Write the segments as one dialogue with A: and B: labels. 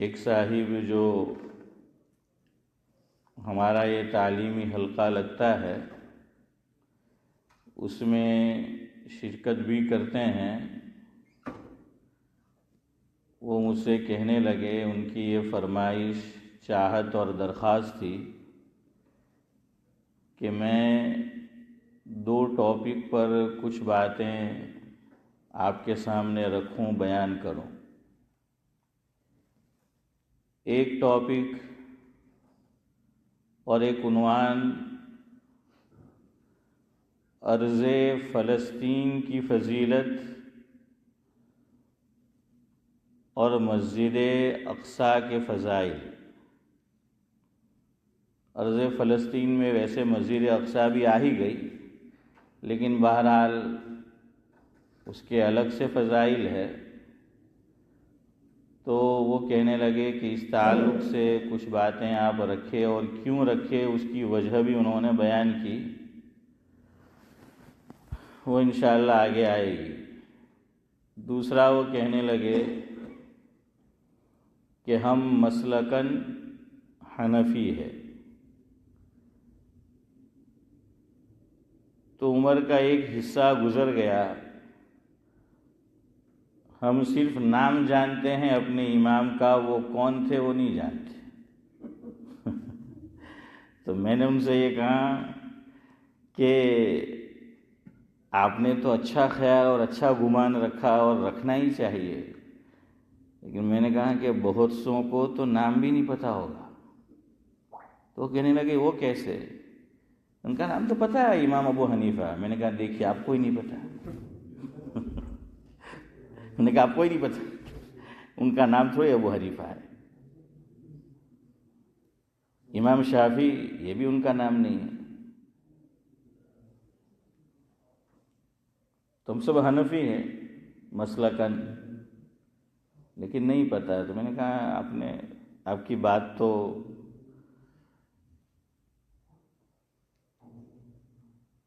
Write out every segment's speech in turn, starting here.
A: ایک صاحب جو ہمارا یہ تعلیمی حلقہ لگتا ہے اس میں شرکت بھی کرتے ہیں، وہ مجھ سے کہنے لگے، ان کی یہ فرمائش چاہت اور درخواست تھی کہ میں 2 ٹاپک پر کچھ باتیں آپ کے سامنے رکھوں، بیان کروں۔ ایک ٹاپک اور ایک عنوان ارض فلسطین کی فضیلت اور مسجد اقصیٰ کے فضائل۔ ارض فلسطین میں ویسے مسجد اقصیٰ بھی آ ہی گئی، لیکن بہرحال اس کے الگ سے فضائل ہے، تو وہ کہنے لگے کہ اس تعلق سے کچھ باتیں آپ رکھے، اور کیوں رکھے اس کی وجہ بھی انہوں نے بیان کی، وہ انشاءاللہ آگے آئے گی۔ دوسرا وہ کہنے لگے کہ ہم مسلکاً حنفی ہے، تو عمر کا ایک حصہ گزر گیا، ہم صرف نام جانتے ہیں اپنے امام کا، وہ کون تھے وہ نہیں جانتے۔ تو میں نے ان سے یہ کہا کہ آپ نے تو اچھا خیال اور اچھا گمان رکھا اور رکھنا ہی چاہیے، لیکن میں نے کہا کہ بہت سوں کو تو نام بھی نہیں پتہ ہوگا۔ تو کہنے لگے وہ کیسے؟ ان کا نام تو پتہ ہے، امام ابو حنیفہ۔ میں نے کہا دیکھیے آپ کو ہی نہیں پتہ۔ میں نے کہا آپ کو ہی نہیں پتہ، ان کا نام تھوڑی ابو حنیفہ ہے۔ امام شافعی یہ بھی ان کا نام نہیں ہے۔ تم سب حنفی ہیں مسلکاً، لیکن نہیں پتہ ہے۔ تو میں نے کہا آپ کی بات تو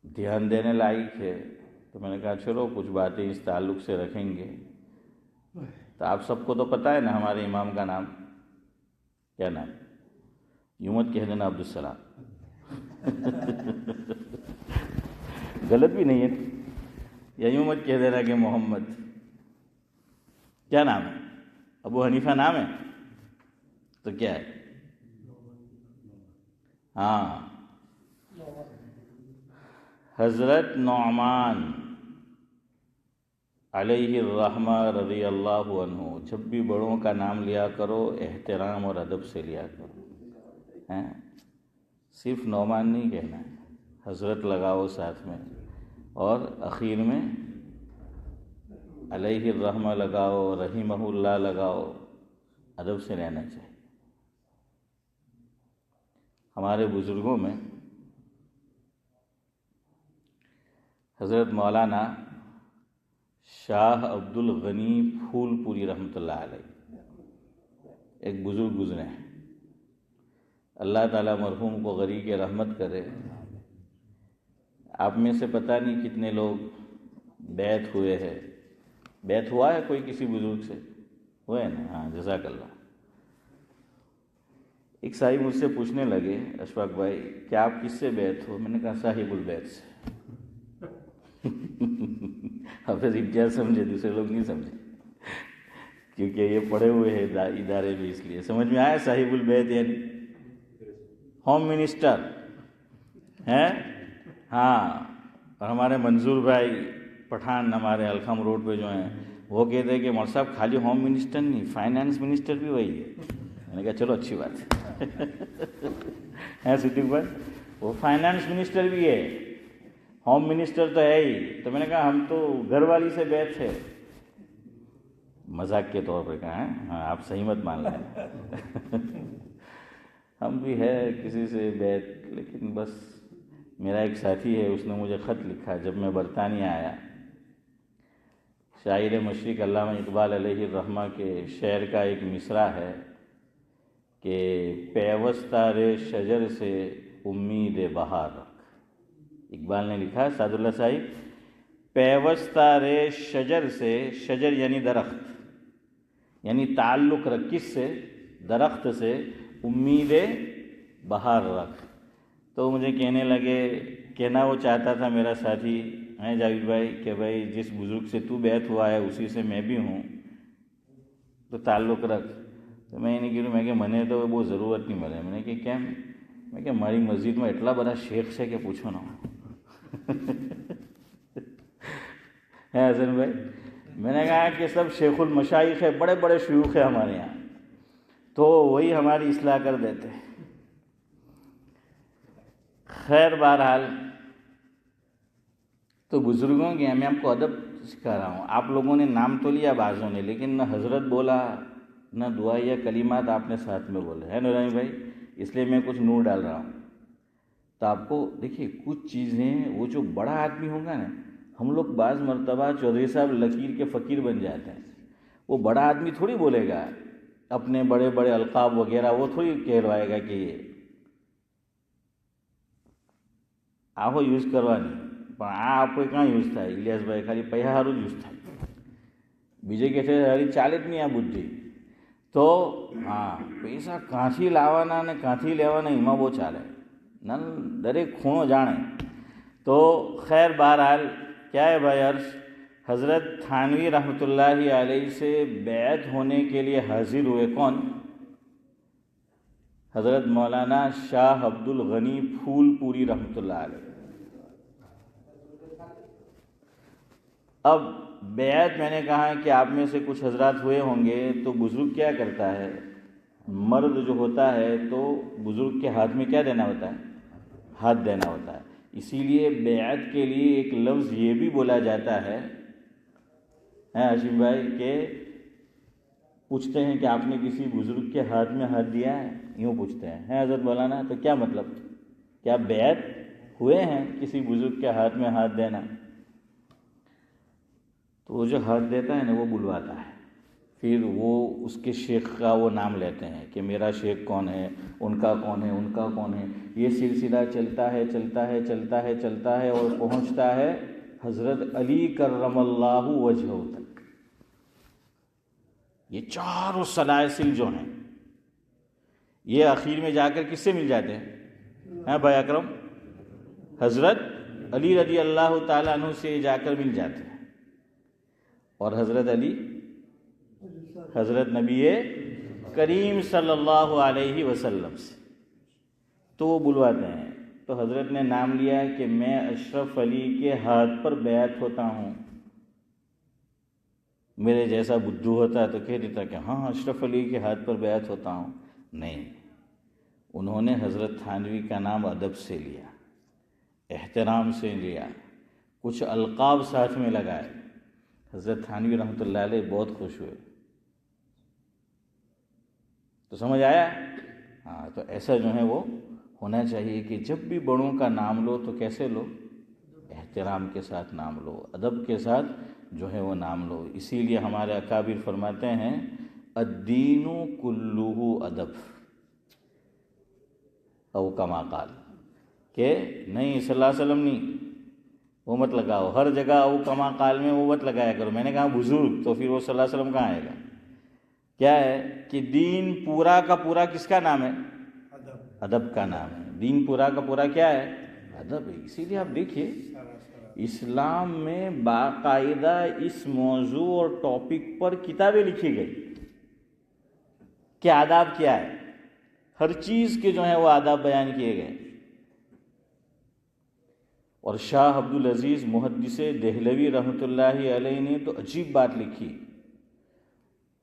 A: دھیان دینے لائق ہے۔ تو میں نے کہا چلو کچھ باتیں اس تعلق سے رکھیں گے۔ تو آپ سب کو تو پتہ ہے نا ہمارے امام کا نام کیا نام؟ یوں مت کہہ دینا عبدالسلام، غلط بھی نہیں ہے، یا یوں مت کہہ دینا کہ محمد۔ کیا نام ہے؟ ابو حنیفہ نام ہے تو کیا ہے؟ ہاں، حضرت نعمان علیہ الرحمہ رضی اللہ عنہ۔ جب بھی بڑوں کا نام لیا کرو احترام اور ادب سے لیا کرو، صرف نعمان نہیں کہنا ہے، حضرت لگاؤ ساتھ میں، اور اخیر میں علیہ الرحمہ لگاؤ، رحمہ اللہ لگاؤ، ادب سے رہنا چاہیے۔ ہمارے بزرگوں میں حضرت مولانا شاہ عبد الغنی پھول پوری رحمۃ اللہ علیہ ایک بزرگ گزرے ہیں، اللہ تعالیٰ مرحوم کو غریق رحمت کرے۔ آپ میں سے پتہ نہیں کتنے لوگ بیعت ہوئے ہیں، بیعت ہوا ہے کوئی کسی بزرگ سے؟ ہوئے نا؟ ہاں، جزاک اللہ۔ ایک صاحب مجھ سے پوچھنے لگے، اشفاق بھائی کیا آپ کس سے بیعت ہو؟ میں نے کہا صاحب البیت سے۔ حافظ امتیاز سمجھے، دوسرے لوگ نہیں سمجھے، کیونکہ یہ پڑھے ہوئے ہیں ادارے میں، اس لیے سمجھ میں آیا صاحب البیت یعنی ہوم منسٹر ہیں۔ ہاں، اور ہمارے منظور بھائی پٹھان ہمارے الخم روڈ پہ جو ہیں، وہ کہتے ہیں کہ مول صاحب خالی ہوم منسٹر نہیں، فائنانس منسٹر بھی وہی ہے۔ میں نے کہا چلو اچھی بات ہے صدیق بھائی، وہ فائنانس منسٹر بھی ہے، ہوم منسٹر تو ہے ہی۔ تو میں نے کہا ہم تو گھر والی سے بیعت ہے، مذاق کے طور پر کہا ہے، ہاں آپ صحیح مت مان لیں۔ ہم بھی ہے کسی سے بیعت، لیکن بس میرا ایک ساتھی ہے، اس نے مجھے خط لکھا جب میں برطانیہ آیا۔ شاعر مشرق علامہ اقبال علیہ الرحمہ کے شعر کا ایک مصرع ہے کہ پیوستہ رے شجر سے امید بہار رکھ۔ اقبال نے لکھا، سعد اللہ صاحب، پیوستہ رے شجر سے، شجر یعنی درخت، یعنی تعلق رکھ کس سے؟ درخت سے امید بہار رکھ. تو مجھے کہنا وہ چاہتا تھا میرا ساتھی ہیں جاوید بھائی کہ بھائی جس بزرگ سے تو بیعت ہوا ہے اسی سے میں بھی ہوں تو تعلق رکھ. تو میں نہیں کہوں میں کہ منے تو وہ ضرورت نہیں ملے. میں نے کہ کیا میں کہ ہماری مسجد میں اتنا بڑا شیخ سے کہ پوچھو نا ہے حسن بھائی. میں نے کہا کہ سب شیخ المشائخ ہے, بڑے بڑے شیوخ ہیں ہمارے یہاں, تو وہی ہماری اصلاح کر دیتے ہیں. خیر بہرحال تو بزرگوں کے میں آپ کو ادب سکھا رہا ہوں. آپ لوگوں نے نام تو لیا بعضوں نے, لیکن نہ حضرت بولا نہ دعا یا کلمات آپ نے ساتھ میں بولے, ہے نورانی بھائی. اس لیے میں کچھ نور ڈال رہا ہوں. تو آپ کو دیکھیے کچھ چیزیں وہ جو بڑا آدمی ہوگا نا, ہم لوگ بعض مرتبہ چودھری صاحب لکیر کے فقیر بن جاتے ہیں. وہ بڑا آدمی تھوڑی بولے گا اپنے بڑے بڑے القاب وغیرہ, وہ تھوڑی کہلوائے گا کہ یہ آپ یوز کرવાની પણ આ આપણે ક્યાં યુઝ થાય ઇલિયાસભાઈ ખાલી પૈસા સારું યુઝ થાય. બીજે કે છે હરી ચાલે જ નહીં આ બુદ્ધિ. તો હા પૈસા કાંથી લાવવાના ને કાંથી લેવાના એમાં બહુ ચાલે, ના દરેક ખૂણો જાણે. તો خیر بہرحال کیا ہے بھائی عرش, حضرت تھانوی رحمۃ اللہ علیہ سے بیعت ہونے کے لیے حاضر ہوئے کون؟ حضرت مولانا شاہ عبد الغنی پھول پوری رحمۃ اللہ علیہ. اب بیعت میں نے کہا کہ آپ میں سے کچھ حضرات ہوئے ہوں گے, تو بزرگ کیا کرتا ہے, مرد جو ہوتا ہے تو بزرگ کے ہاتھ میں کیا دینا ہوتا ہے, ہاتھ دینا ہوتا ہے. اسی لیے بیعت کے لیے ایک لفظ یہ بھی بولا جاتا ہے ہاشم بھائی, کہ پوچھتے ہیں کہ آپ نے کسی بزرگ کے ہاتھ میں ہاتھ دیا ہے, یوں پوچھتے ہیں حضرت مولانا, تو کیا مطلب, کیا بیعت ہوئے ہیں کسی بزرگ کے ہاتھ میں ہاتھ دینا؟ تو وہ جو ہاتھ دیتا ہے نا وہ بلواتا ہے, پھر وہ اس کے شیخ کا وہ نام لیتے ہیں کہ میرا شیخ کون ہے, ان کا کون ہے, ان کا کون ہے. یہ سلسلہ چلتا ہے چلتا ہے چلتا ہے چلتا ہے اور پہنچتا ہے حضرت علی کرم اللہ وجہہ تک. یہ چاروں سلاسل جو ہیں یہ آخر میں جا کر کس سے مل جاتے ہیں بھائی اکرم؟ حضرت علی رضی اللہ تعالیٰ عنہ سے جا کر مل جاتے ہیں. اور حضرت علی حضرت نبی کریم صلی اللہ علیہ وسلم سے تو وہ بلواتے ہیں. تو حضرت نے نام لیا کہ میں اشرف علی کے ہاتھ پر بیعت ہوتا ہوں. میرے جیسا بدھو ہوتا تو کہہ دیتا کہ ہاں اشرف علی کے ہاتھ پر بیعت ہوتا ہوں. نہیں, انہوں نے حضرت تھانوی کا نام ادب سے لیا, احترام سے لیا, کچھ القاب ساتھ میں لگائے. حضرت تھانوی رحمۃ اللہ علیہ بہت خوش ہوئے. تو سمجھ آیا؟ ہاں, تو ایسا جو ہے وہ ہونا چاہیے کہ جب بھی بڑوں کا نام لو تو کیسے لو, احترام کے ساتھ نام لو, ادب کے ساتھ جو ہے وہ نام لو. اسی لیے ہمارے اکابر فرماتے ہیں الدین کلہ ادب, او کما قال, کہ نہیں صلی اللہ علیہ وسلم نہیں, وہ مت لگاؤ ہر جگہ او کما قال میں وہ مت لگایا کرو. میں نے کہا بزرگ, تو پھر وہ صلی اللہ علیہ وسلم کہاں آئے گا؟ کیا ہے کہ دین پورا کا پورا کس کا نام ہے؟ ادب کا نام ہے. دین پورا کا پورا کیا ہے؟ ادب ہے. اسی لیے آپ دیکھیے اسلام میں باقاعدہ اس موضوع اور ٹاپک پر کتابیں لکھی گئی کہ آداب کیا ہے. ہر چیز کے جو ہیں وہ آداب بیان کیے گئے. اور شاہ عبد العزیز محدث دہلوی رحمۃ اللہ علیہ نے تو عجیب بات لکھی.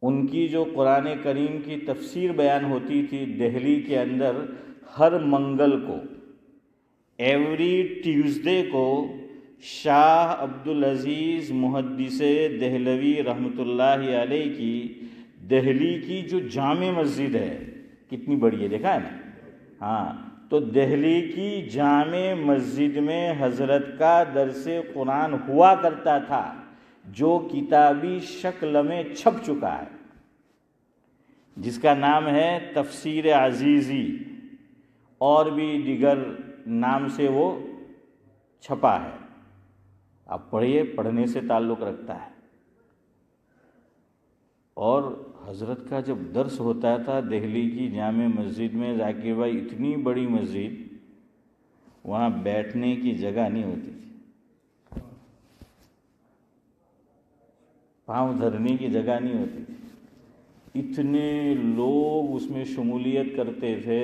A: ان کی جو قرآن کریم کی تفسیر بیان ہوتی تھی دہلی کے اندر, ہر منگل کو, ایوری ٹیوزڈے کو, شاہ عبد العزیز محدث دہلوی رحمۃ اللہ علیہ کی دہلی کی جو جامع مسجد ہے, کتنی بڑی ہے دیکھا ہے نا, ہاں, تو دہلی کی جامع مسجد میں حضرت کا درس قرآن ہوا کرتا تھا جو کتابی شکل میں چھپ چکا ہے, جس کا نام ہے تفسیر عزیزی, اور بھی دیگر نام سے وہ چھپا ہے. آپ پڑھیے, پڑھنے سے تعلق رکھتا ہے. اور حضرت کا جب درس ہوتا تھا دہلی کی جامع مسجد میں، ذاکر بھائی اتنی بڑی مسجد، وہاں بیٹھنے کی جگہ نہیں ہوتی تھی، پاؤں دھرنے کی جگہ نہیں ہوتی تھی، اتنے لوگ اس میں شمولیت کرتے تھے،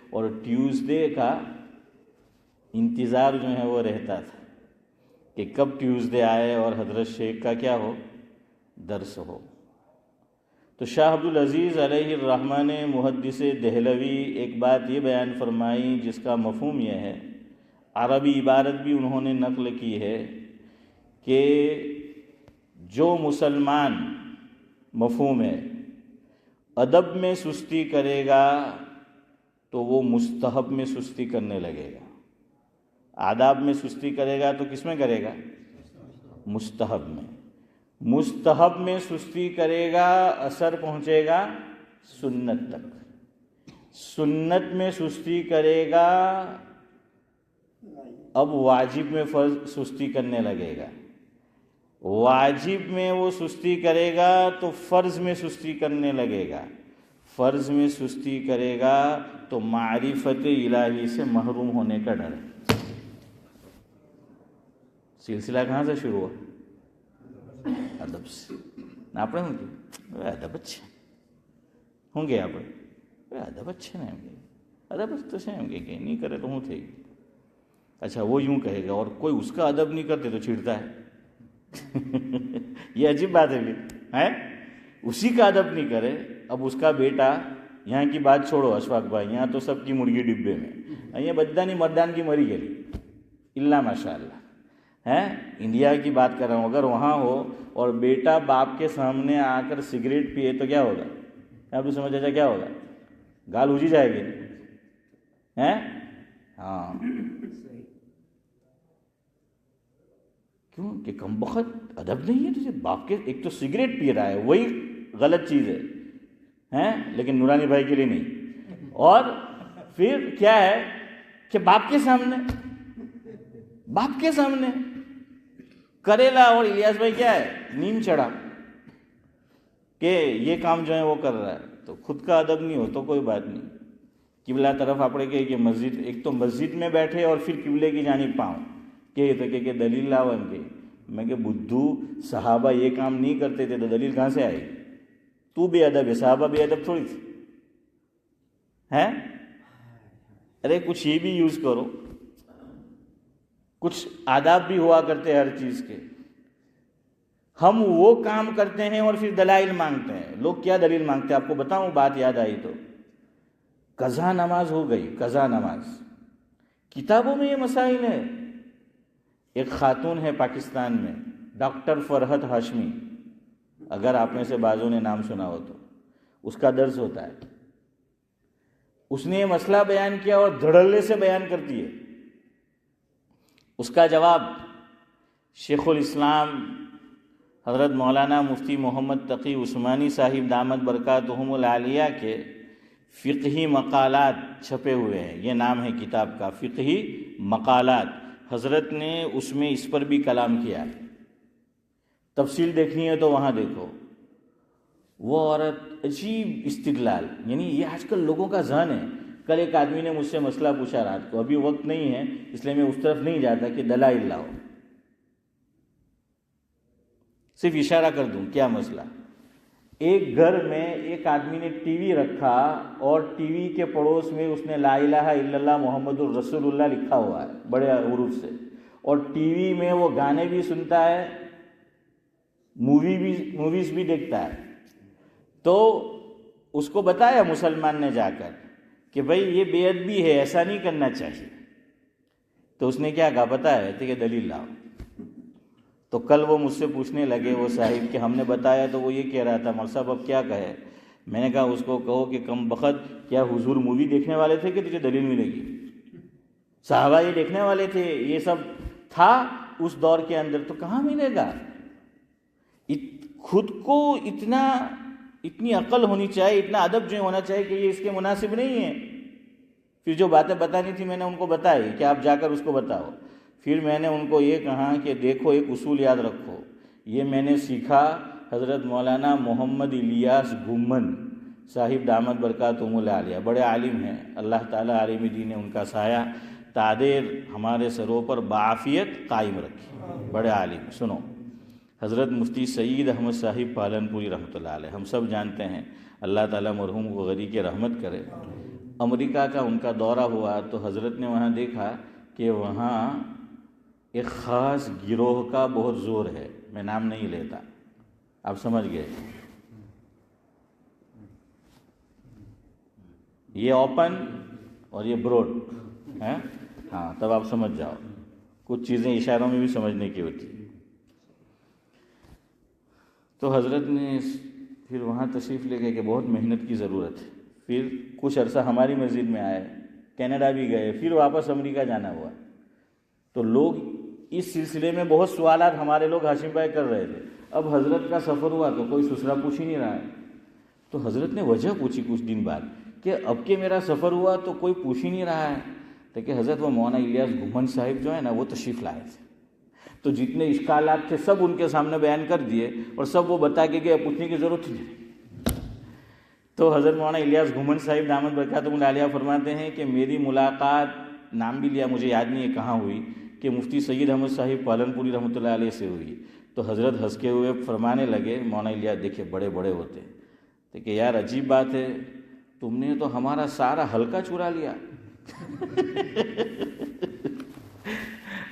A: اور ٹیوزڈے کا انتظار جو ہے وہ رہتا تھا کہ کب ٹیوزڈے آئے اور حضرت شیخ کا کیا ہو، درس ہو۔ تو شاہ عبدالعزیز علیہ الرحمہ نے، محدث دہلوی، ایک بات یہ بیان فرمائی جس کا مفہوم یہ ہے، عربی عبارت بھی انہوں نے نقل کی ہے کہ جو مسلمان، مفہوم ہے، ادب میں سستی کرے گا تو وہ مستحب میں سستی کرنے لگے گا، آداب میں سستی کرے گا تو کس میں کرے گا، مستحب میں، مستحب میں سستی کرے گا اثر پہنچے گا سنت تک، سنت میں سستی کرے گا اب واجب میں سستی کرنے لگے گا، واجب میں وہ سستی کرے گا تو فرض میں سستی کرنے لگے گا، فرض میں سستی کرے گا تو معرفت الہی سے محروم ہونے کا ڈر ہے۔ سلسلہ کہاں سے شروع ہوا؟ ادب سے۔ આપણે શું કહ્યું અદબ જ છે, શું કહે આપણે અદબ જ છે ને, એમ કે અદબ જ તો છે, એમ કે નહીં કરે તો શું થઈ ગયું؟ اچھا وہ یوں کہے گا، اور کوئی اس کا ادب نہیں کرتے تو چھڑتا ہے یہ عجیب بات ہے ہے، اسی کا ادب نہیں کرے، اب اس کا بیٹا، یہاں کی بات چھوڑو اشفاق بھائی، یہاں تو سب کی مرغی ڈبے میں، یہ بدانی مردان کی مری گئی اللہ ماشاء اللہ ہے، انڈیا کی بات کر رہا ہوں، اگر وہاں ہو اور بیٹا باپ کے سامنے آ کر سگریٹ پیے تو کیا ہوگا؟ آپ کو سمجھ آ جائے کیا ہوگا؟ گال اجی جائے گی ہیں؟ ہاں، کیوں کہ کم بخت ادب نہیں ہے تجھے، باپ کے، ایک تو سگریٹ پی رہا ہے وہی غلط چیز ہے ہیں، لیکن نورانی بھائی کے لیے نہیں، اور پھر کیا ہے کہ باپ کے سامنے کریلا، اور الیاس بھائی کیا ہے، نیم چڑھا کہ یہ کام جو ہے وہ کر رہا ہے، تو خود کا ادب نہیں ہو تو کوئی بات نہیں، قبلہ طرف آپ کہ مسجد، ایک تو مسجد میں بیٹھے اور پھر قبلے کی جانب پاؤں کہ دلیل لاؤ ان کے، میں کہ بدھو صحابہ یہ کام نہیں کرتے تھے تو دلیل کہاں سے آئی؟ تو بے ادب ہے، صحابہ بے ادب تھوڑی تھی ہیں؟ ارے کچھ یہ بھی یوز کرو، کچھ آداب بھی ہوا کرتے ہر چیز کے، ہم وہ کام کرتے ہیں اور پھر دلائل مانگتے ہیں۔ لوگ کیا دلیل مانگتے ہیں آپ کو بتاؤں، بات یاد آئی تو، قضا نماز ہو گئی، قضا نماز کتابوں میں یہ مسائل ہے۔ ایک خاتون ہے پاکستان میں، ڈاکٹر فرحت ہاشمی، اگر آپ میں سے بعضوں نے نام سنا ہو تو، اس کا درس ہوتا ہے، اس نے یہ مسئلہ بیان کیا اور دھڑلے سے بیان کرتی ہے۔ اس کا جواب شیخ الاسلام حضرت مولانا مفتی محمد تقی عثمانی صاحب دامت برکاتہم العالیہ کے فقہی مقالات چھپے ہوئے ہیں، یہ نام ہے کتاب کا، فقہی مقالات۔ حضرت نے اس میں اس پر بھی کلام کیا، تفصیل دیکھنی ہے تو وہاں دیکھو۔ وہ عورت عجیب استدلال، یعنی یہ آج کل لوگوں کا ذہن ہے۔ کل ایک آدمی نے مجھ سے مسئلہ پوچھا رات کو، ابھی وقت نہیں ہے اس لیے میں اس طرف نہیں جاتا کہ دلائل لاؤ، صرف اشارہ کر دوں کیا مسئلہ۔ ایک گھر میں ایک آدمی نے ٹی وی رکھا اور ٹی وی کے پڑوس میں اس نے لا الہ الا اللہ محمد الرسول اللہ لکھا ہوا ہے بڑے حروف سے، اور ٹی وی میں وہ گانے بھی سنتا ہے، موویز بھی دیکھتا ہے۔ تو اس کو بتایا مسلمان نے جا کر کہ بھائی یہ بے ادبی ہے، ایسا نہیں کرنا چاہیے۔ تو اس نے کیا کہا پتہ ہے کہ دلیل لاؤ۔ تو کل وہ مجھ سے پوچھنے لگے وہ صاحب کہ ہم نے بتایا تو وہ یہ کہہ رہا تھا، مول صاحب اب کیا کہے؟ میں نے کہا اس کو کہو کہ کم بخت کیا حضور مووی دیکھنے والے تھے کہ تجھے دلیل ملے گی؟ صحابہ یہ دیکھنے والے تھے، یہ سب تھا اس دور کے اندر، تو کہاں ملے گا؟ خود کو اتنی عقل ہونی چاہیے، اتنا ادب جو ہونا چاہیے کہ یہ اس کے مناسب نہیں ہے۔ پھر جو باتیں بتانی تھی میں نے ان کو بتائی کہ آپ جا کر اس کو بتاؤ۔ پھر میں نے ان کو یہ کہا کہ دیکھو ایک اصول یاد رکھو، یہ میں نے سیکھا حضرت مولانا محمد الیاس گھمن صاحب دامت برکاتہم العالیہ، بڑے عالم ہیں، اللہ تعالیٰ عالم دین نے ان کا سایہ تادیر ہمارے سروں پر بعافیت قائم رکھی، بڑے عالم۔ سنو، حضرت مفتی سعید احمد صاحب پالنپوری رحمۃ اللہ علیہ، ہم سب جانتے ہیں، اللہ تعالیٰ مرحوم کو غری کے رحمت کرے۔ امریکہ کا ان کا دورہ ہوا تو حضرت نے وہاں دیکھا کہ وہاں ایک خاص گروہ کا بہت زور ہے، میں نام نہیں لیتا، آپ سمجھ گئے، یہ اوپن اور یہ براڈ ہے، ہاں تب آپ سمجھ جاؤ، کچھ چیزیں اشاروں میں بھی سمجھنے کی ہوتی۔ تو حضرت نے پھر وہاں تشریف لے گئے کہ بہت محنت کی ضرورت ہے، پھر کچھ عرصہ ہماری مسجد میں آئے، کینیڈا بھی گئے، پھر واپس امریکہ جانا ہوا۔ تو لوگ اس سلسلے میں بہت سوالات ہمارے لوگ ہاشم بھائی کر رہے تھے، اب حضرت کا سفر ہوا تو کوئی سسرا پوچھ ہی نہیں رہا ہے، تو حضرت نے وجہ پوچھی کچھ دن بعد کہ اب کہ میرا سفر ہوا تو کوئی پوچھ ہی نہیں رہا ہے، تو کہ حضرت وہ مولانا الیاس گھمن صاحب جو ہے نا وہ تشریف لائے تھے، تو جتنے اشکالات تھے سب ان کے سامنے بیان کر دیے اور سب وہ بتا کے گئے، پوچھنے کی ضرورت ہی نہیں۔ تو حضرت مولانا الیاس گھمن صاحب دامت برکاتہم العالیہ فرماتے ہیں کہ میری ملاقات، نام بھی لیا، مجھے یاد نہیں ہے کہاں ہوئی، کہ مفتی سید احمد صاحب پالنپوری رحمۃ اللہ علیہ سے ہوئی۔ تو حضرت ہنس کے ہوئے فرمانے لگے، مولانا الیاس دیکھے بڑے بڑے ہوتے، تو کہ یار عجیب بات ہے، تم نے تو ہمارا سارا حلقہ چرا لیا۔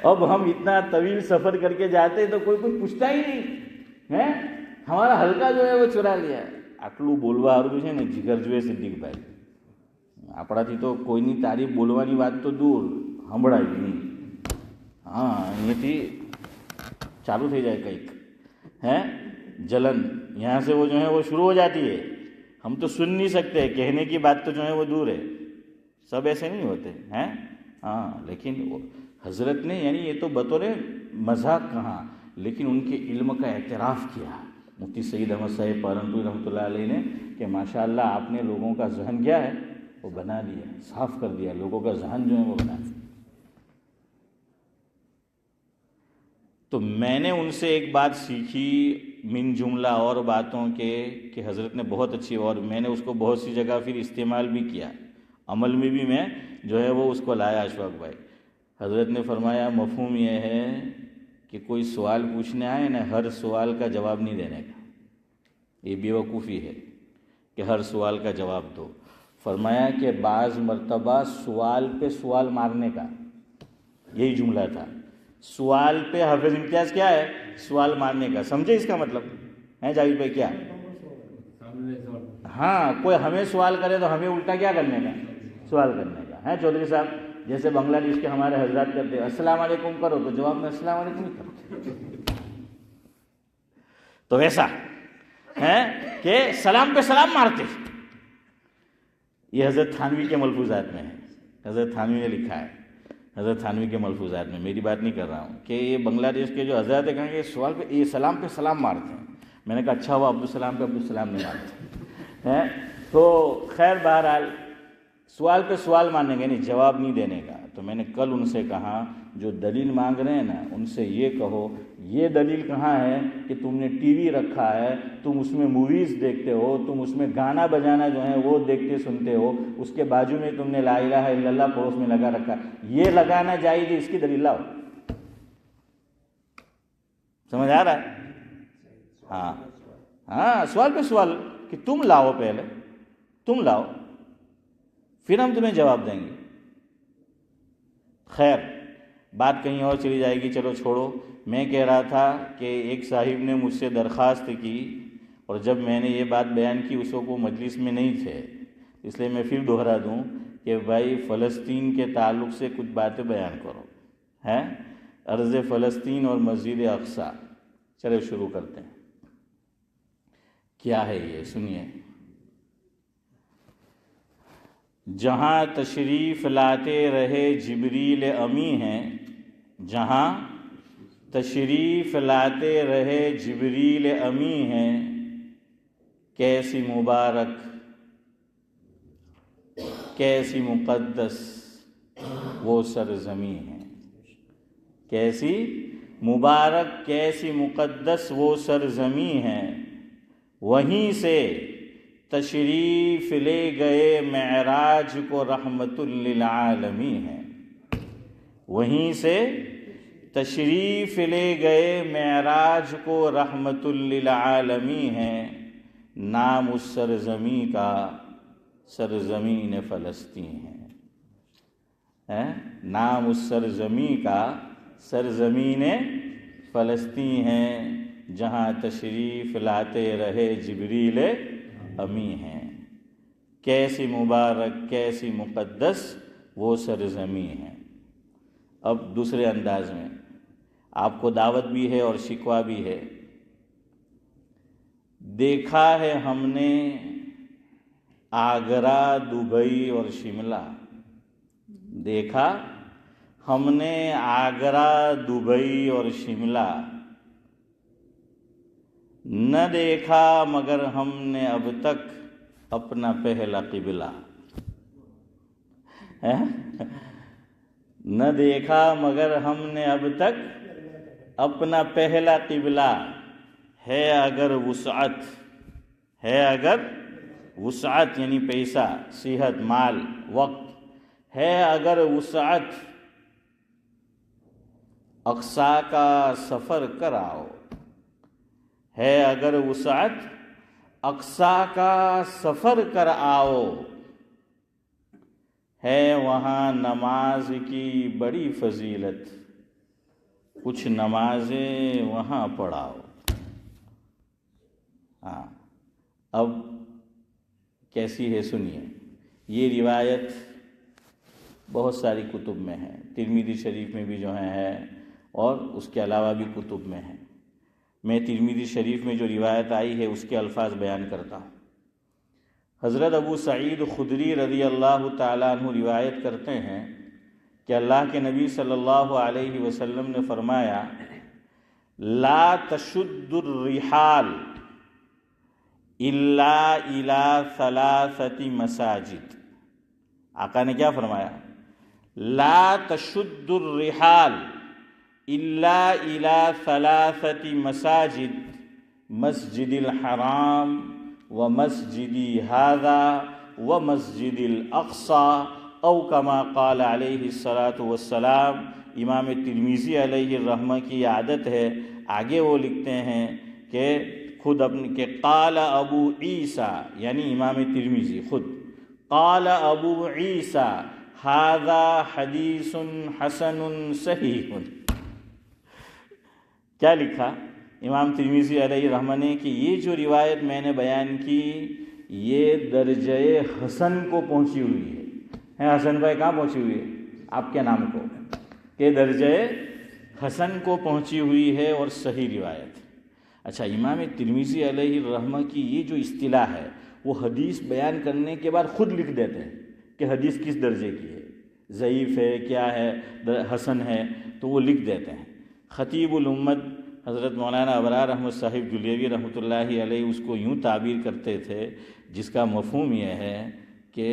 A: اب ہم اتنا طویل سفر کر کے جاتے تو کوئی کچھ پوچھتا ہی نہیں ہے، ہمارا حلقہ جو ہے وہ چرا لیا۔ આટલું બોલવા હારું છે ને જીગર જોઈએ સિદ્દીકભાઈ, આપણાથી તો કોઈની તારીફ બોલવાની વાત તો દૂર, સંભળાય નહીં। હા, અહીંયાથી ચાલુ થઈ જાય કંઈક ہے جلن، یہاں سے وہ جو ہے وہ شروع ہو جاتی ہے، ہم تو سن نہیں سکتے، کہنے کی بات تو جو ہے وہ دور ہے، سب ایسے نہیں ہوتے ہیں۔ ہاں، لیکن حضرت نے یعنی یہ تو بطور مذاق کہا، لیکن ان کے علم کا اعتراف کیا مفتی سعید احمد صاحب پالنپوری رحمۃ اللہ علیہ نے کہ ماشاءاللہ آپ نے لوگوں کا ذہن کیا ہے وہ بنا دیا، صاف کر دیا، لوگوں کا ذہن جو ہے وہ بنا دیا۔ تو میں نے ان سے ایک بات سیکھی من جملہ اور باتوں کے کہ حضرت نے بہت اچھی، اور میں نے اس کو بہت سی جگہ پھر استعمال بھی کیا، عمل میں بھی میں جو ہے وہ اس کو لایا۔ اشفاق بھائی، حضرت نے فرمایا مفہوم یہ ہے کہ کوئی سوال پوچھنے آئے نا، ہر سوال کا جواب نہیں دینے کا، یہ بیوقوفی ہے کہ ہر سوال کا جواب دو۔ فرمایا کہ بعض مرتبہ سوال پہ سوال مارنے کا، یہی جملہ تھا، سوال پہ حافظ امتیاز کیا ہے؟ سوال مارنے کا۔ سمجھے اس کا مطلب ہے جاوید بھائی کیا؟ ہاں، کوئی ہمیں سوال کرے تو ہمیں الٹا کیا کرنے کا؟ سوال کرنے کا ہے۔ چودھری صاحب جیسے بنگلہ دیش کے ہمارے حضرات کرتے ہیں، السلام علیکم کرو تو جواب میں السلام علیکم ہی کرو، تو ویسا ہے کہ سلام پہ سلام مارتے۔ یہ حضرت تھانوی کے ملفوظات میں ہے، حضرت تھانوی نے لکھا ہے، حضرت تھانوی کے ملفوظات میں، میری بات نہیں کر رہا ہوں، کہ یہ بنگلہ دیش کے جو حضرات ہیں کہیں گے سوال پہ یہ سلام پہ سلام مارتے ہیں۔ میں نے کہا اچھا ہوا عبدالسلام پہ عبدالسلام نہیں مارتے ہیں۔ تو خیر بہرحال سوال پہ سوال ماننے کا نہیں، جواب نہیں دینے کا۔ تو میں نے کل ان سے کہا جو دلیل مانگ رہے ہیں نا، ان سے یہ کہو یہ دلیل کہاں ہے کہ تم نے ٹی وی رکھا ہے، تم اس میں موویز دیکھتے ہو، تم اس میں گانا بجانا جو ہے وہ دیکھتے سنتے ہو، اس کے بازو میں تم نے لا الہ الا اللہ پڑوس میں لگا رکھا، یہ لگانا جائز ہے، اس کی دلیل لاؤ۔ سمجھ آ رہا ہے؟ ہاں ہاں، سوال پہ سوال کہ تم لاؤ، پہلے تم لاؤ، پھر ہم تمہیں جواب دیں گے۔ خیر بات کہیں اور چلی جائے گی، چلو چھوڑو۔ میں کہہ رہا تھا کہ ایک صاحب نے مجھ سے درخواست کی، اور جب میں نے یہ بات بیان کی اس وقت وہ مجلس میں نہیں تھے، اس لیے میں پھر دوہرا دوں کہ بھائی فلسطین کے تعلق سے کچھ باتیں بیان کرو، ہے ارض فلسطین اور مسجد اقصی۔ چلے شروع کرتے ہیں، کیا ہے یہ سنیے۔ جہاں تشریف لاتے رہے جبریل امی ہیں، جہاں تشریف لاتے رہے جبریل امی ہیں، کیسی مبارک کیسی مقدس وہ سرزمین ہے، کیسی مبارک کیسی مقدس وہ سرزمین ہے، وہیں سے تشریف لے گئے معراج کو رحمت للعالمین ہیں، وہیں سے تشریف لے گئے معراج کو رحمت للعالمین ہیں، نام اس سرزمین کا سرزمین فلسطین ہے، نام اس سرزمین کا سرزمین فلسطین ہے، جہاں تشریف لاتے رہے جبریل امی ہیں۔ کیسی مبارک کیسی مقدس وہ سرزمین ہے۔ اب دوسرے انداز میں آپ کو دعوت بھی ہے اور شکوہ بھی ہے۔ دیکھا ہے ہم نے آگرہ، دبئی اور شملہ، دیکھا ہم نے آگرہ، دبئی اور شملہ، نہ دیکھا مگر ہم نے اب تک اپنا پہلا قبلہ، نہ دیکھا مگر ہم نے اب تک اپنا پہلا قبلہ، ہے اگر وسعت، ہے اگر وسعت یعنی پیسہ، صحت، مال، وقت، ہے اگر وسعت اقصی کا سفر کر آؤ، ہے اگر وسعت اقصی کا سفر کر آؤ، ہے وہاں نماز کی بڑی فضیلت، کچھ نمازیں وہاں پڑھاؤ۔ ہاں، اب کیسی ہے سنیے۔ یہ روایت بہت ساری کتب میں ہے، ترمذی شریف میں بھی جو ہے اور اس کے علاوہ بھی کتب میں ہے۔ میں ترمذی شریف میں جو روایت آئی ہے اس کے الفاظ بیان کرتا ہوں۔ حضرت ابو سعید خدری رضی اللہ تعالیٰ عنہ روایت کرتے ہیں کہ اللہ کے نبی صلی اللہ علیہ وسلم نے فرمایا، لا تشد الرحال الا الى ثلاثة مساجد۔ آقا نے کیا فرمایا؟ لا تشد الرحال الا الى ثلاثة مساجد، مسجد الحرام ومسجدی هذا ومسجد الاقصى او کما قال علیہ الصلاۃ والسلام۔ امام ترمذی علیہ الرحمہ کی عادت ہے، آگے وہ لکھتے ہیں کہ خود اپنے کہ قال ابو عیسیٰ یعنی امام ترمذی خود، قال ابو عیسیٰ ھذا حدیث حسن صحیح۔ کیا لکھا امام ترمذی علیہ رحمہ نے کہ یہ جو روایت میں نے بیان کی یہ درجہ حسن کو پہنچی ہوئی ہے۔ حسن بھائی کہاں پہنچی ہوئی ہے؟ آپ کے نام کو، کہ درجہ حسن کو پہنچی ہوئی ہے اور صحیح روایت۔ اچھا، امام ترمذی علیہ الرحمہ کی یہ جو اصطلاح ہے وہ حدیث بیان کرنے کے بعد خود لکھ دیتے ہیں کہ حدیث کس درجے کی ہے، ضعیف ہے، کیا ہے، حسن ہے، تو وہ لکھ دیتے ہیں۔ خطیب الامت حضرت مولانا ابرار احمد صاحب جلیوی رحمۃ اللہ علیہ اس کو یوں تعبیر کرتے تھے، جس کا مفہوم یہ ہے کہ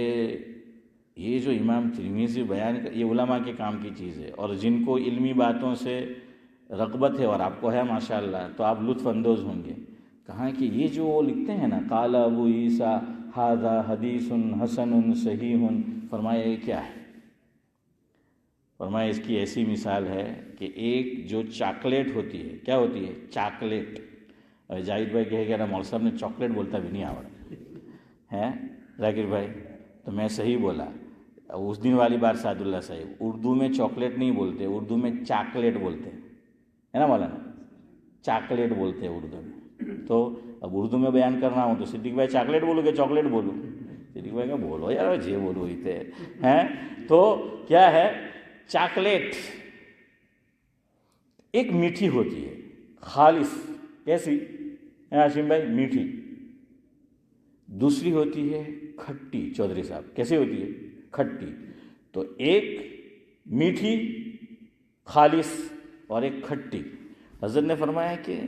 A: یہ جو امام ترمذی بیان یہ علماء کے کام کی چیز ہے، اور جن کو علمی باتوں سے رغبت ہے اور آپ کو ہے ماشاءاللہ تو آپ لطف اندوز ہوں گے۔ کہاں کہ یہ جو وہ لکھتے ہیں نا، قال ابو عیسیٰ ھذا حدیث حسن صحیح، فرمایا یہ کیا ہے؟ فرمایا اس کی ایسی مثال ہے کہ ایک جو چاکلیٹ ہوتی ہے، کیا ہوتی ہے؟ چاکلیٹ۔ جاہد بھائی کہے گا نا مول صاحب نے چاکلیٹ بولتا بھی نہیں آوڑا ہے ذاکر بھائی، تو میں صحیح بولا۔ اس دن والی بات سعد اللہ صاحب، اردو میں چاکلیٹ نہیں بولتے، اردو میں چاکلیٹ بولتے ہیں، ہے نا مولانا؟ چاکلیٹ بولتے ہیں اردو میں۔ تو اب اردو میں بیان کرنا ہوں تو صدیق بھائی چاکلیٹ بولو کہ چاکلیٹ بولوں؟ صدیق بھائی کا بولو یار، جی بولو ہی تھے ہیں۔ تو کیا ہے؟ چاکلیٹ ایک میٹھی ہوتی ہے، خالص، کیسی ہاشم بھائی؟ میٹھی۔ دوسری ہوتی ہے کھٹی، چودھری صاحب کیسی ہوتی ہے؟ کھٹی۔ تو ایک میٹھی خالص اور ایک کھٹی۔ حضرت نے فرمایا کہ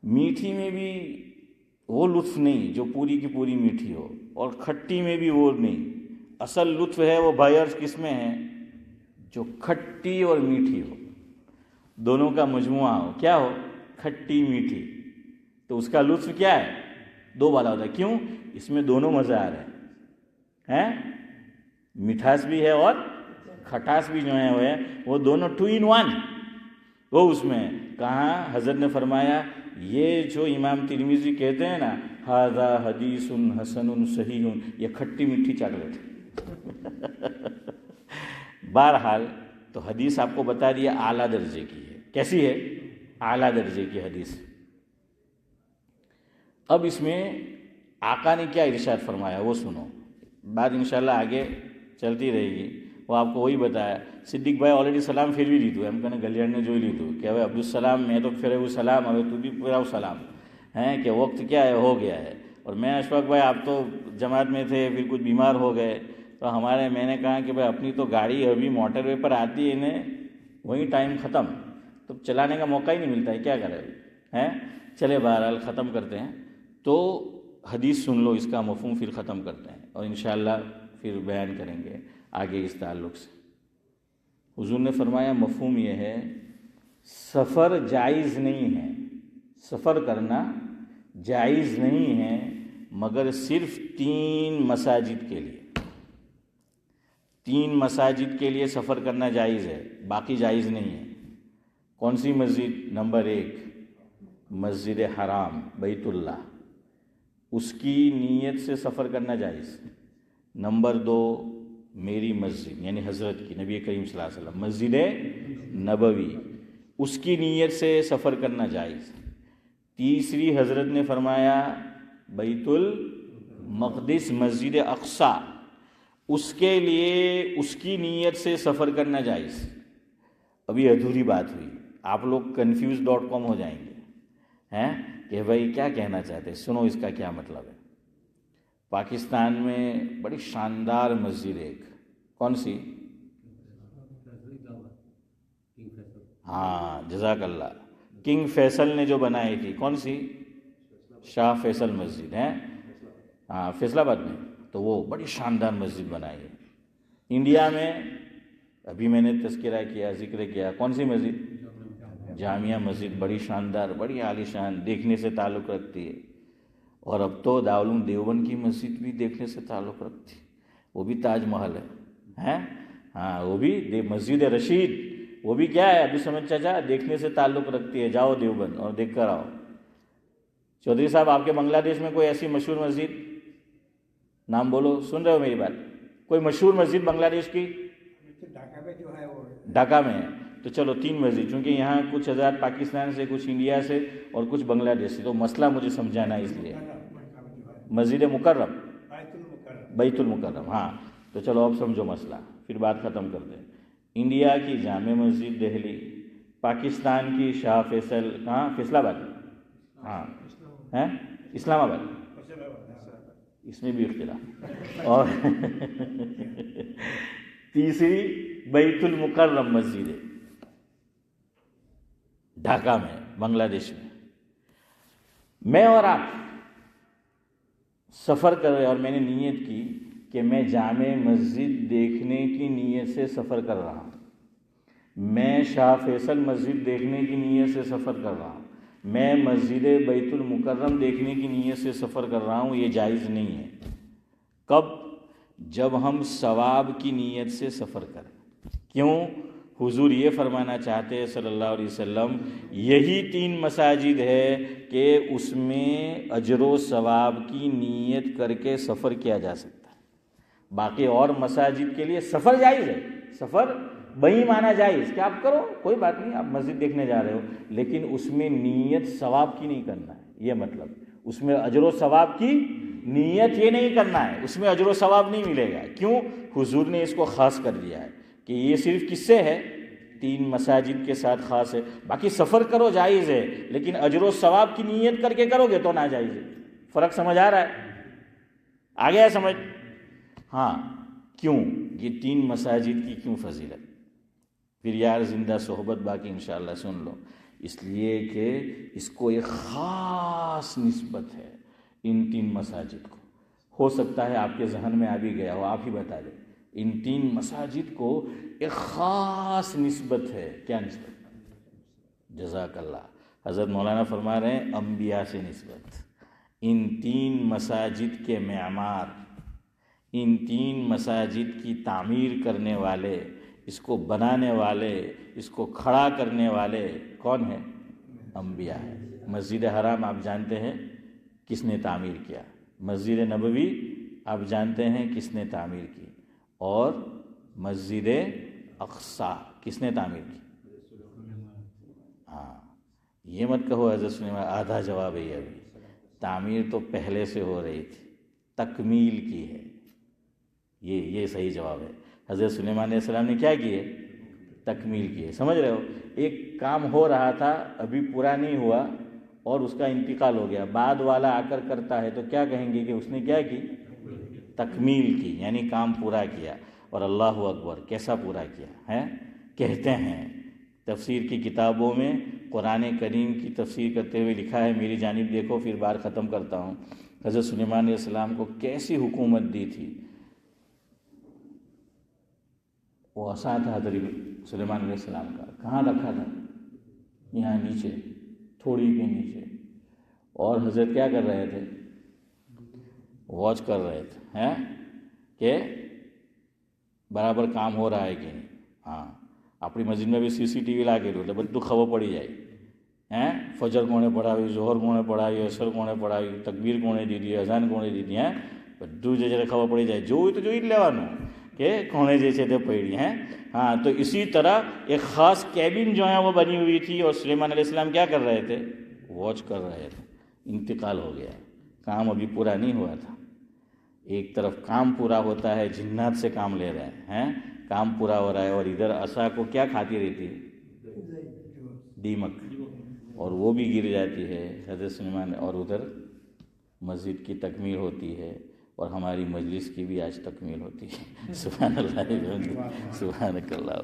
A: میٹھی میں بھی وہ لطف نہیں جو پوری کی پوری میٹھی ہو، اور کھٹی میں بھی وہ نہیں۔ اصل لطف ہے وہ بھائیرس کس میں ہے؟ جو کھٹی اور میٹھی ہو، دونوں کا مجموعہ ہو، کیا ہو؟ کھٹی میٹھی۔ تو اس کا لطف کیا ہے؟ دو والا ہوتا ہے. کیوں؟ اس میں دونوں مزہ آ رہے ہیں, مٹھاس بھی ہے اور کھٹاس بھی جو ہے وہ دونوں 2 in 1 وہ اس میں. کہاں حضرت نے فرمایا یہ جو امام ترمذی کہتے ہیں نا ھذا حدیث حسن صحیح, یہ کھٹی میٹھی چاکلیٹ. بہرحال تو حدیث آپ کو بتا دیا اعلیٰ درجے کی ہے. کیسی ہے؟ اعلیٰ درجے کی حدیث. اب اس میں آقا نے کیا ارشاد فرمایا وہ سنو, بات انشاءاللہ آگے چلتی رہے گی. وہ آپ کو وہی بتایا. صدیق بھائی آلریڈی سلام پھر بھی لیتو ہم کہنے گلیاڑ نے جو ہی لیتو کہ بھائی عبدالسلام میں تو پھر وہ سلام اب تو بھی پھر سلام ہیں کہ وقت کیا ہے ہو گیا ہے. اور میں اشفاق بھائی آپ تو جماعت میں تھے, پھر کچھ بیمار ہو گئے تو میں نے کہا کہ بھائی اپنی تو گاڑی ابھی موٹر وے پر آتی ہے, انہیں وہیں ٹائم ختم, تو چلانے کا موقع ہی نہیں ملتا ہے, کیا کرے ہیں. چلے بہرحال ختم کرتے ہیں. تو حدیث سن لو, اس کا مفہوم پھر ختم کرتے ہیں اور انشاءاللہ پھر بیان کریں گے آگے اس تعلق سے. حضور نے فرمایا مفہوم یہ ہے سفر جائز نہیں ہے, سفر کرنا جائز نہیں ہے مگر صرف 3 مساجد کے لیے. 3 مساجد کے لیے سفر کرنا جائز ہے, باقی جائز نہیں ہے. کون سی مسجد؟ نمبر 1 مسجد حرام بیت اللہ, اس کی نیت سے سفر کرنا جائز. نمبر 2 میری مسجد یعنی حضرت کی, نبی کریم صلی اللہ علیہ وسلم, مسجد نبوی, اس کی نیت سے سفر کرنا جائز. تیسری حضرت نے فرمایا بیت المقدس مسجد اقصی, اس کے لیے اس کی نیت سے سفر کرنا جائز. ابھی ادھوری بات ہوئی, آپ لوگ confused.com ہو جائیں گے ہیں کہ بھائی کیا کہنا چاہتے ہیں. سنو اس کا کیا مطلب ہے. پاکستان میں بڑی شاندار مسجد ایک, کون سی؟ ہاں جزاک اللہ, کنگ فیصل نے جو بنائی تھی, کون سی؟ شاہ فیصل مسجد ہے, ہاں فیصل آباد میں. تو وہ بڑی شاندار مسجد بنائی ہے. انڈیا میں ابھی میں نے تذکرہ کیا, ذکر کیا, کون سی مسجد؟ جامعہ مسجد, بڑی شاندار, بڑی عالی شان, دیکھنے سے تعلق رکھتی ہے. اور اب تو دارالعلوم دیوبند کی مسجد بھی دیکھنے سے تعلق رکھتی ہے, وہ بھی تاج محل ہے, ہاں وہ بھی مسجد رشید, وہ بھی کیا ہے ابھی سمجھ چاچا, دیکھنے سے تعلق رکھتی ہے. جاؤ دیوبند اور دیکھ کر آؤ. چودھری صاحب آپ کے بنگلہ دیش میں کوئی ایسی مشہور مسجد, نام بولو, سن رہے ہو میری بات, کوئی مشہور مسجد بنگلہ دیش کی؟
B: ڈھاکہ میں جو ہے وہ
A: ڈھاکہ میں ہے. تو چلو 3 مسجد, چونکہ یہاں کچھ حضرات پاکستان سے, کچھ انڈیا سے اور کچھ بنگلہ دیش سے, تو مسئلہ مجھے سمجھانا ہے اس لیے. مسجد مکرم, بیت المکرم, ہاں. تو چلو اب سمجھو مسئلہ, پھر بات ختم کرتے ہیں. انڈیا کی جامع مسجد دہلی, پاکستان کی شاہ فیصل, کہاں؟ فیصل آباد, ہاں ہیں, اسلام آباد, اس میں بھی اختلاف. اور تیسری بیت المکرم مسجد ہے ڈھاکہ میں, بنگلہ دیش میں. میں اور آپ سفر کر رہے, اور میں نے نیت کی کہ میں جامع مسجد دیکھنے کی نیت سے سفر کر رہا ہوں, میں شاہ فیصل مسجد دیکھنے کی نیت سے سفر کر رہا ہوں, میں مسجد بیت المکرم دیکھنے کی نیت سے سفر کر رہا ہوں. یہ جائز نہیں ہے. کب؟ جب ہم ثواب کی نیت سے سفر کریں. کیوں؟ حضور یہ فرمانا چاہتے ہیں صلی اللہ علیہ وسلم, یہی 3 مساجد ہے کہ اس میں اجر و ثواب کی نیت کر کے سفر کیا جا سکتا ہے. باقی اور مساجد کے لیے سفر جائز ہے, سفر بہی مانا جائز کہ آپ کرو, کوئی بات نہیں, آپ مسجد دیکھنے جا رہے ہو, لیکن اس میں نیت ثواب کی نہیں کرنا ہے. یہ مطلب اس میں اجر و ثواب کی نیت یہ نہیں کرنا ہے, اس میں اجر و ثواب نہیں ملے گا. کیوں؟ حضور نے اس کو خاص کر دیا ہے کہ یہ صرف کس سے ہے؟ 3 مساجد کے ساتھ خاص ہے. باقی سفر کرو جائز ہے, لیکن اجر و ثواب کی نیت کر کے کرو گے تو ناجائز ہے. فرق سمجھ آ رہا ہے؟ آ گیا سمجھ؟ ہاں. کیوں یہ 3 مساجد کی کیوں فضیلت؟ پھر یار زندہ صحبت باقی انشاءاللہ سن لو. اس لیے کہ اس کو ایک خاص نسبت ہے ان 3 مساجد کو. ہو سکتا ہے آپ کے ذہن میں آ بھی گیا ہو, آپ ہی بتا دیں. ان 3 مساجد کو ایک خاص نسبت ہے. کیا نسبت؟ جزاک اللہ. حضرت مولانا فرما رہے ہیں انبیاء سے نسبت، ان 3 مساجد کے معمار، ان 3 مساجد کی تعمیر کرنے والے، اس کو بنانے والے، اس کو کھڑا کرنے والے کون ہیں؟ انبیاء ہیں۔ مسجد حرام آپ جانتے ہیں کس نے تعمیر کیا، مسجد نبوی آپ جانتے ہیں کس نے تعمیر کی، اور مسجد اقصی کس نے تعمیر کی؟ ہاں، یہ مت کہو حضرت سلیمان، آدھا جواب ہے یہ ابھی، تعمیر تو پہلے سے ہو رہی تھی، تکمیل کی ہے، یہ صحیح جواب ہے۔ حضرت سلیمان علیہ السلام نے کیا کی ہے؟ تکمیل کی ہے۔ سمجھ رہے ہو، ایک کام ہو رہا تھا ابھی پورا نہیں ہوا اور اس کا انتقال ہو گیا، بعد والا آ کر کرتا ہے تو کیا کہیں گے کہ اس نے کیا کی؟ تکمیل کی، یعنی کام پورا کیا۔ اور اللہ اکبر، کیسا پورا کیا ہے؟ کہتے ہیں تفسیر کی کتابوں میں قرآن کریم کی تفسیر کرتے ہوئے لکھا ہے، میری جانب دیکھو پھر بار ختم کرتا ہوں، حضرت سلیمان علیہ السلام کو کیسی حکومت دی تھی۔ وہ عصا تھا حضرت سلیمان علیہ السلام کا، کہاں رکھا تھا؟ یہاں نیچے، تھوڑی کے نیچے، اور حضرت کیا کر رہے تھے؟ واچ کر رہے تھے کہ برابر کام ہو رہا ہے کہ نہیں۔ ہاں، اپنی مسجد میں بھی CCTV لا کے دو، بدو خبر پڑی جائے، فجر کونے پڑھاوی، ظہر کونے پڑھاوی، عصر کونے پڑھاوی، تکبیر کونے دی دی، اذان کونے دی دی، بدو جیسے خبر پڑی جائے، جو تو ہی لیوانو کہ کونے جیسے تھے پڑی ہیں۔ ہاں، تو اسی طرح ایک خاص کیبن جو ہے وہ بنی ہوئی تھی، اور سلیمان علیہ السلام کیا کر رہے تھے؟ واچ کر رہے تھے۔ انتقال ہو گیا، کام ابھی پورا نہیں ہوا تھا۔ ایک طرف کام پورا ہوتا ہے، جنات سے کام لے رہے ہیں، کام پورا ہو رہا ہے، اور ادھر عصا کو کیا کھاتی رہتی ہے؟ دیمک، اور وہ بھی گر جاتی ہے حضرت سلیمان، اور ادھر مسجد کی تکمیل ہوتی ہے، اور ہماری مجلس کی بھی آج تکمیل ہوتی ہے۔ سبحان اللہ، سبحانک اللہ۔